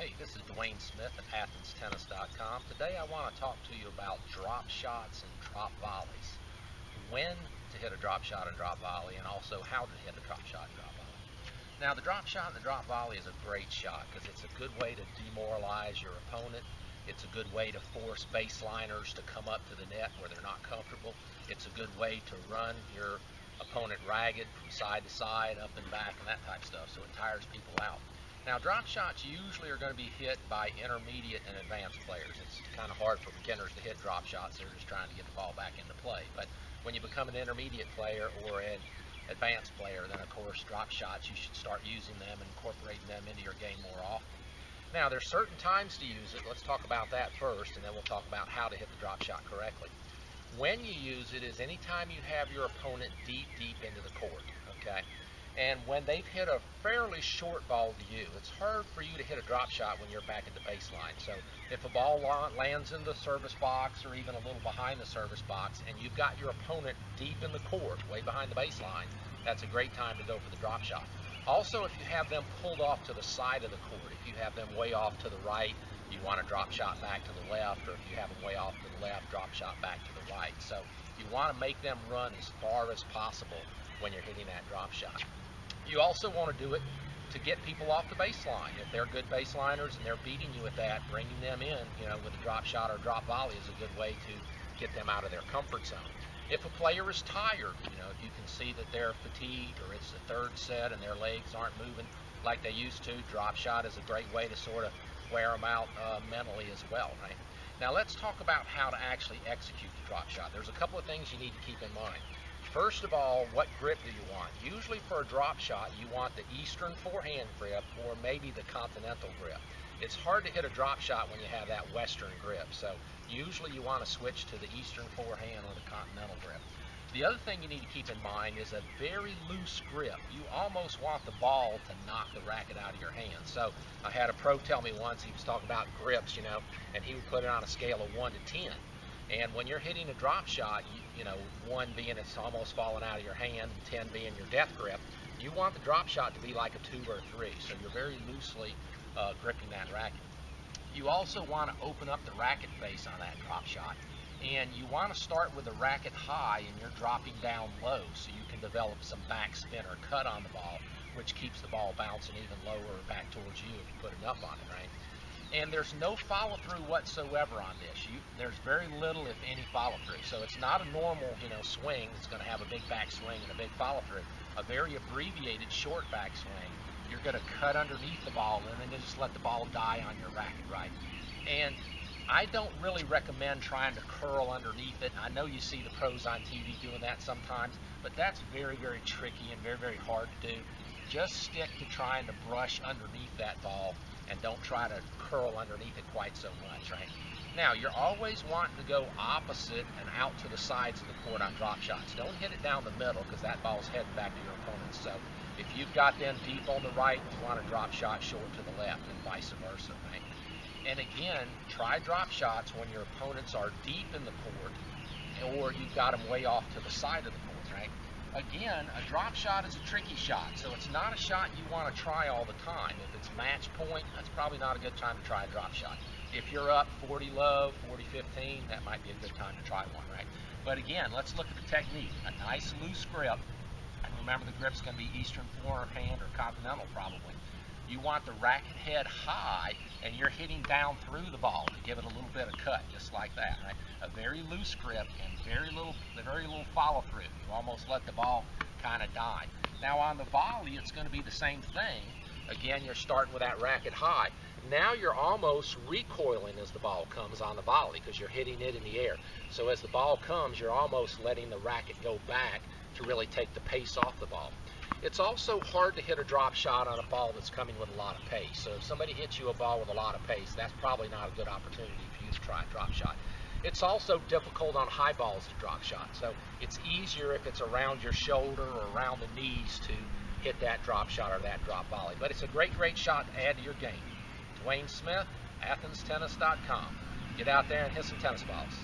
Hey, this is Dwayne Smith at AthensTennis.com. Today I want to talk to you about drop shots and drop volleys. When to hit a drop shot and drop volley, and also how to hit a drop shot and drop volley. Now, the drop shot and the drop volley is a great shot because it's a good way to demoralize your opponent. It's a good way to force baseliners to come up to the net where they're not comfortable. It's a good way to run your opponent ragged from side to side, up and back, and that type of stuff, so it tires people out. Now, drop shots usually are going to be hit by intermediate and advanced players. It's kind of hard for beginners to hit drop shots. They're just trying to get the ball back into play. But when you become an intermediate player or an advanced player, then of course drop shots, you should start using them and incorporating them into your game more often. Now, there's certain times to use it. Let's talk about that first, and then we'll talk about how to hit the drop shot correctly. When you use it is anytime you have your opponent deep into the court, okay? And when they've hit a fairly short ball to you, it's hard for you to hit a drop shot when you're back at the baseline. So if a ball lands in the service box or even a little behind the service box and you've got your opponent deep in the court, way behind the baseline, that's a great time to go for the drop shot. Also, if you have them pulled off to the side of the court, if you have them way off to the right, you want a drop shot back to the left, or if you have them way off to the left, drop shot back to the right. So you want to make them run as far as possible when you're hitting that drop shot. You also want to do it to get people off the baseline. If they're good baseliners and they're beating you at that, bringing them in, with a drop shot or drop volley is a good way to get them out of their comfort zone. If a player is tired, if you can see that they're fatigued or it's the third set and their legs aren't moving like they used to, drop shot is a great way to sort of wear them out mentally as well, right? Now let's talk about how to actually execute the drop shot. There's a couple of things you need to keep in mind. First of all, what grip do you want? Usually for a drop shot, you want the Eastern forehand grip or maybe the Continental grip. It's hard to hit a drop shot when you have that Western grip, so usually you want to switch to the Eastern forehand or the Continental grip. The other thing you need to keep in mind is a very loose grip. You almost want the ball to knock the racket out of your hand. So I had a pro tell me once, he was talking about grips, and he would put it on a scale of 1 to 10. And when you're hitting a drop shot, 1 being it's almost falling out of your hand, and 10 being your death grip, you want the drop shot to be like a 2 or a 3. So you're very loosely gripping that racket. You also want to open up the racket face on that drop shot. And you want to start with the racket high and you're dropping down low so you can develop some backspin or cut on the ball, which keeps the ball bouncing even lower or back towards you if you put it up on it, right? And there's no follow-through whatsoever on this. There's very little, if any, follow-through. So it's not a normal, swing that's going to have a big backswing and a big follow-through. A very abbreviated short backswing. You're going to cut underneath the ball and then just let the ball die on your racket, right? And I don't really recommend trying to curl underneath it. I know you see the pros on TV doing that sometimes, but that's very tricky and very hard to do. Just stick to trying to brush underneath that ball and don't try to curl underneath it quite so much, right? Now, you're always wanting to go opposite and out to the sides of the court on drop shots. Don't hit it down the middle because that ball's heading back to your opponent. So if you've got them deep on the right, you want a drop shot short to the left and vice versa, right? And again, try drop shots when your opponents are deep in the court or you've got them way off to the side of the court, right? Again, a drop shot is a tricky shot, so it's not a shot you want to try all the time. If it's match point, that's probably not a good time to try a drop shot. If you're up 40 low, 40-15, that might be a good time to try one, right? But again, let's look at the technique. A nice loose grip, and remember the grip's going to be Eastern forehand or Continental probably. You want the racket head high and you're hitting down through the ball to give it a little bit of cut, just like that, right? A very loose grip and very little follow through. You almost let the ball kind of die. Now on the volley, it's going to be the same thing. Again, you're starting with that racket high. Now you're almost recoiling as the ball comes on the volley because you're hitting it in the air. So as the ball comes, you're almost letting the racket go back to really take the pace off the ball. It's also hard to hit a drop shot on a ball that's coming with a lot of pace. So if somebody hits you a ball with a lot of pace, that's probably not a good opportunity for you to try a drop shot. It's also difficult on high balls to drop shot. So it's easier if it's around your shoulder or around the knees to hit that drop shot or that drop volley. But it's a great shot to add to your game. Dwayne Smith, AthensTennis.com. Get out there and hit some tennis balls.